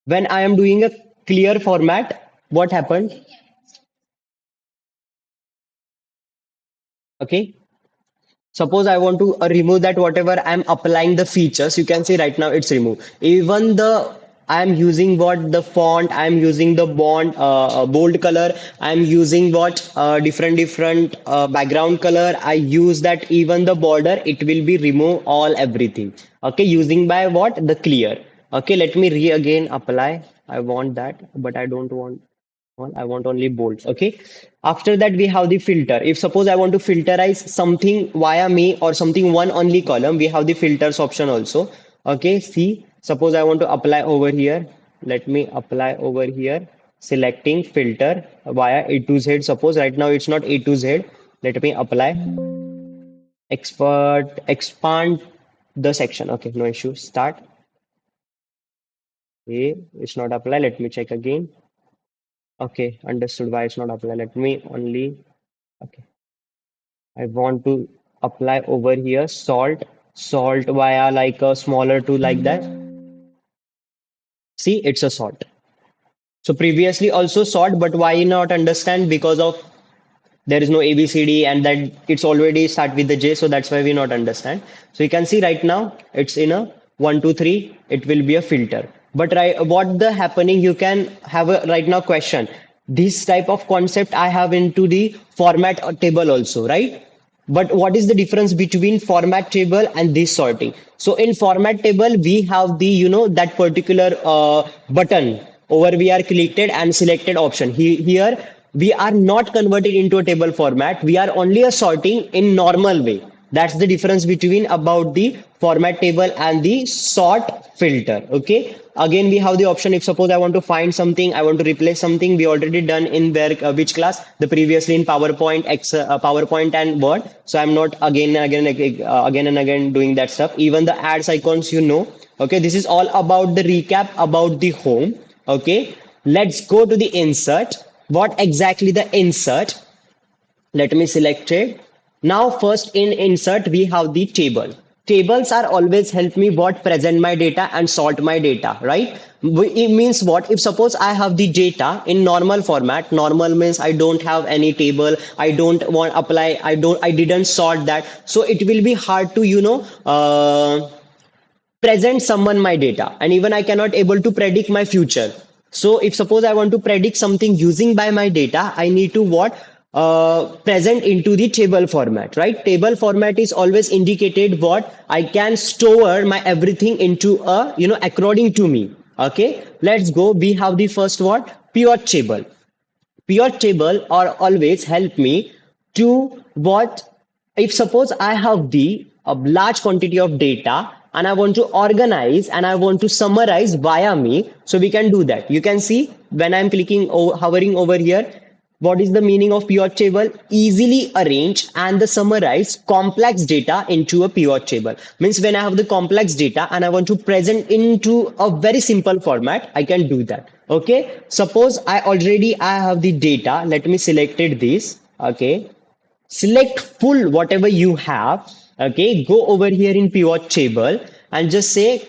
When I am doing a clear format, what happened? Okay. Suppose I want to remove that whatever I'm applying the features, you can see right now it's removed. Even the I'm using what the font, I'm using the bold color, I'm using what different background color. I use that even the border, it will be remove all everything. Okay, using by what the clear. Okay, let me re again apply. I want that, but I don't want. I want only bold. Okay. After that, we have the filter. If suppose I want to filterize something via me or something one only column, we have the filters option also. Okay. See, suppose I want to apply over here. Let me apply over here. Selecting filter via A to Z. Suppose right now it's not A to Z. Let me apply. Expand the section. Okay. No issue. Start. Okay. It's not apply. Let me check again. Okay. Understood why it's not apply. Let me only. Okay. I want to apply over here salt via like a smaller tool like that. See, it's a salt. So previously also salt, but why not understand? Because of there is no ABCD and that it's already start with the J, so that's why we not understand. So you can see right now it's in a 1, 2, 3. It will be a filter. But right, what the happening? You can have a right now question. This type of concept I have into the format table also, right? But what is the difference between format table and this sorting? So in format table, we have the, that particular button over we are clicked and selected option. Here, we are not converted into a table format. We are only a sorting in normal way. That's the difference between about the format table and the sort filter. Okay. Again, we have the option if suppose I want to find something, I want to replace something. We already done in where which class? The previously in PowerPoint and Word. So I'm not again and again doing that stuff. Even the ads icons, Okay, this is all about the recap about the home. Okay, let's go to the insert. What exactly the insert? Let me select it. Now, first in insert, we have the table. Tables are always help me what present my data and sort my data, right? It means what? If suppose I have the data in normal format, normal means I don't have any table, I don't want apply, I didn't sort that. So it will be hard to, present someone my data, and even I cannot able to predict my future. So if suppose I want to predict something using by my data, I need to what? Present into the table format, right? Table format is always indicated what I can store my everything into a, according to me. Okay, let's go. We have the first what? Pure table. Pure table or always help me to what? If suppose I have the a large quantity of data and I want to organize and I want to summarize via me, so we can do that. You can see when I'm clicking hovering over here, what is the meaning of pivot table? Easily arrange and the summarize complex data into a pivot table. Means when I have the complex data and I want to present into a very simple format, I can do that. Okay. Suppose I have the data. Let me selected this. Okay. Select full whatever you have. Okay, go over here in pivot table and just say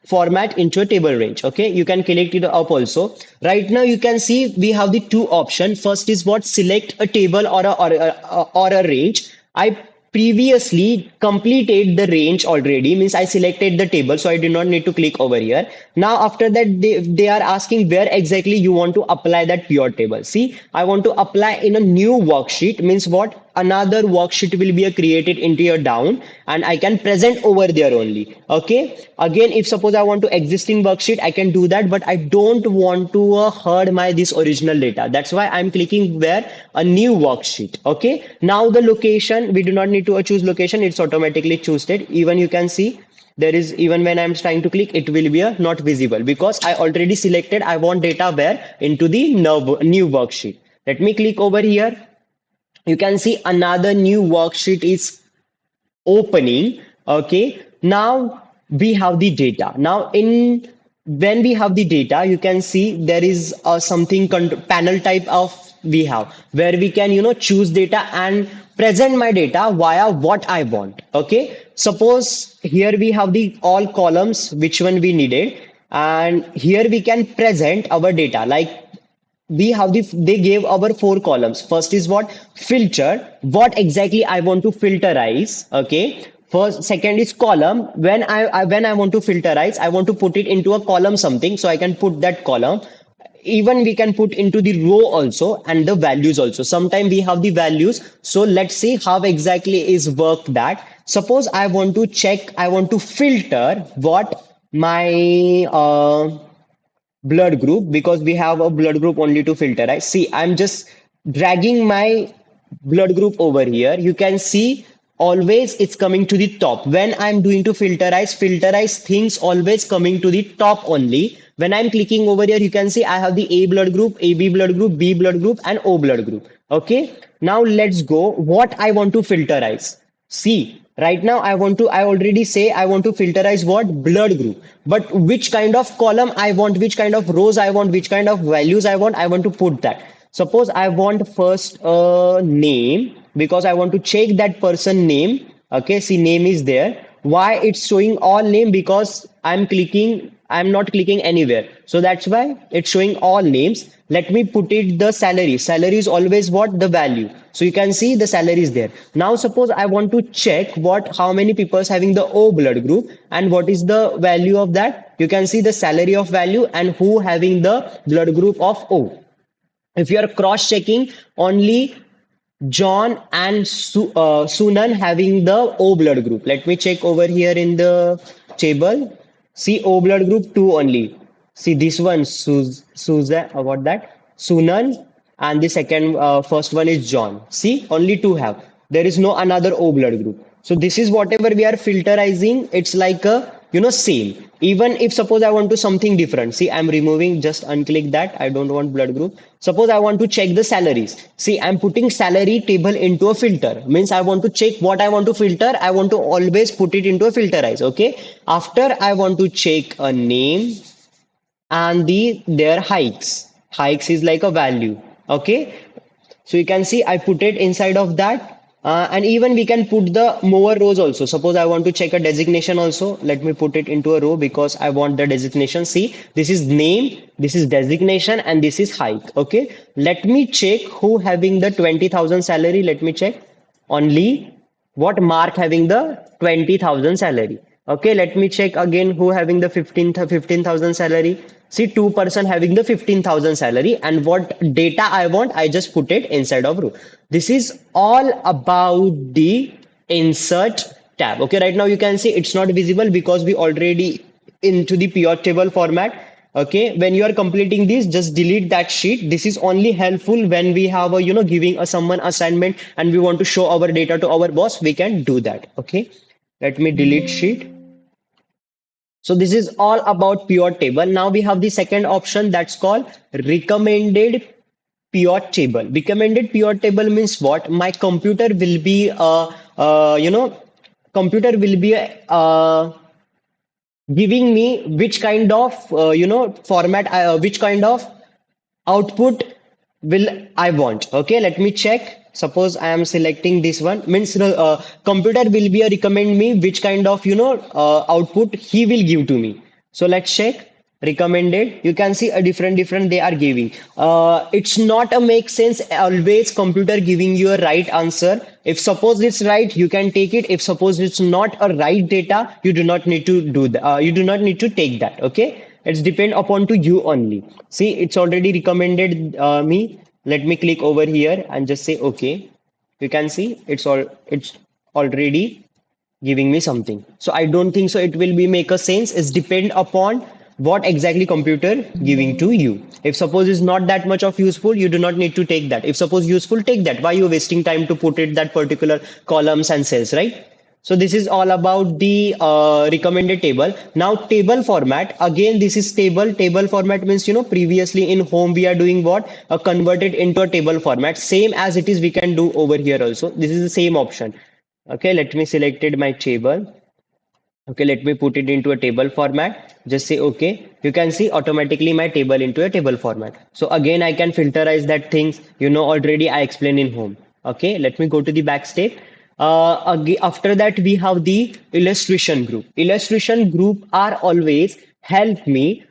format into a table range. Okay, you can click it up also. Right now you can see we have the two options. First is what? Select a table or a range. I previously completed the range already, means I selected the table, so I did not need to click over here. Now after that, they are asking where exactly you want to apply that pure table. See, I want to apply in a new worksheet. Means what? Another worksheet will be created into your down and I can present over there only. Okay, again if suppose I want to existing worksheet, I can do that, but I don't want to herd my this original data. That's why I'm clicking where? A new worksheet. Okay, now the location, we do not need to choose location, it's automatically chosen it. Even you can see there is, even when I'm trying to click, it will be not visible because I already selected I want data where? Into the new worksheet. Let me click over here. You can see another new worksheet is opening. Okay, now we have the data. Now in when we have the data, you can see there is something panel type of we have where we can, choose data and present my data via what I want. Okay, suppose here we have the all columns which one we needed. And here we can present our data. Like we have they gave our four columns. First is what? Filter, what exactly I want to filterize. Okay, first. Second is column, when I want to filterize, I want to put it into a column something, so I can put that column. Even we can put into the row also, and the values also. Sometimes we have the values, so let's see how exactly is work that. Suppose I want to check, I want to filter what my blood group, because we have a blood group only to filter. I see I'm just dragging my blood group over here. You can see always it's coming to the top. When I'm doing to filterize things always coming to the top only. When I'm clicking over here, you can see I have the A blood group, AB blood group, B blood group, and O blood group. Okay, now let's go what I want to filterize. See, right now I already say I want to filterize what? Blood group. But which kind of column I want, which kind of rows I want, which kind of values I want to put that. Suppose I want first a name, because I want to check that person name. Okay, see, name is there. Why it's showing all name? Because I'm not clicking anywhere. So that's why it's showing all names. Let me put it the salary. Salary is always what? The value. So you can see the salary is there. Now suppose I want to check what how many people is having the O blood group, and what is the value of that. You can see the salary of value and who having the blood group of O. If you are cross checking, only John and Sunan having the O blood group. Let me check over here in the table. See, O blood group 2 only. See this one, Susan, what that? Sunan, and the first one is John. See, only two have. There is no another O blood group. So this is whatever we are filterizing. It's like a, same. Even if suppose I want to something different. See, I'm removing, just unclick that. I don't want blood group. Suppose I want to check the salaries. See, I'm putting salary table into a filter. Means I want to check what I want to filter. I want to always put it into a filterize. Okay. After I want to check a name and their hikes. Hikes is like a value. Okay. So you can see I put it inside of that. And even we can put the more rows also. Suppose I want to check a designation also. Let me put it into a row because I want the designation. See, this is name, this is designation, and this is hike. Okay. Let me check who having the 20,000 salary. Let me check. Only what Mark having the 20,000 salary. Okay, let me check again who having the 15,000 salary. See, two-person having the 15,000 salary, and what data I want, I just put it inside of row. This is all about the insert tab. Okay, right now you can see it's not visible because we already into the pure table format. Okay, when you are completing this, just delete that sheet. This is only helpful when we have a, giving a someone assignment and we want to show our data to our boss. We can do that. Okay, let me delete sheet. So this is all about pure table. Now we have the second option, that's called recommended pure table. Recommended pure table means what? My computer will be computer will be giving me which kind of format, which kind of output will I want. Okay, let me check. Suppose I am selecting this one, means computer will be recommend me which kind of output he will give to me. So let's check recommended. You can see a different they are giving. It's not a make sense always computer giving you a right answer. If suppose it's right, you can take it. If suppose it's not a right data, you do not need to do that. You do not need to take that. Okay, it's depend upon to you only. See, it's already recommended me. Let me click over here and just say okay. You can see it's already giving me something. So I don't think so it will be make a sense. It's depend upon what exactly computer giving to you. If suppose is not that much of useful, you do not need to take that. If suppose useful, take that. Why you wasting time to put it that particular columns and cells, right? So this is all about the recommended table. Now table format, again this is table format means previously in home we are doing what, converted into a table format, same as it is we can do over here also. This is the same option. Okay, let me selected my table. Okay, let me put it into a table format. Just say okay. You can see automatically my table into a table format. So again, I can filterize that things. Already I explained in home. Okay, let me go to the back step. After that, we have the illustration group. Illustration group are always help me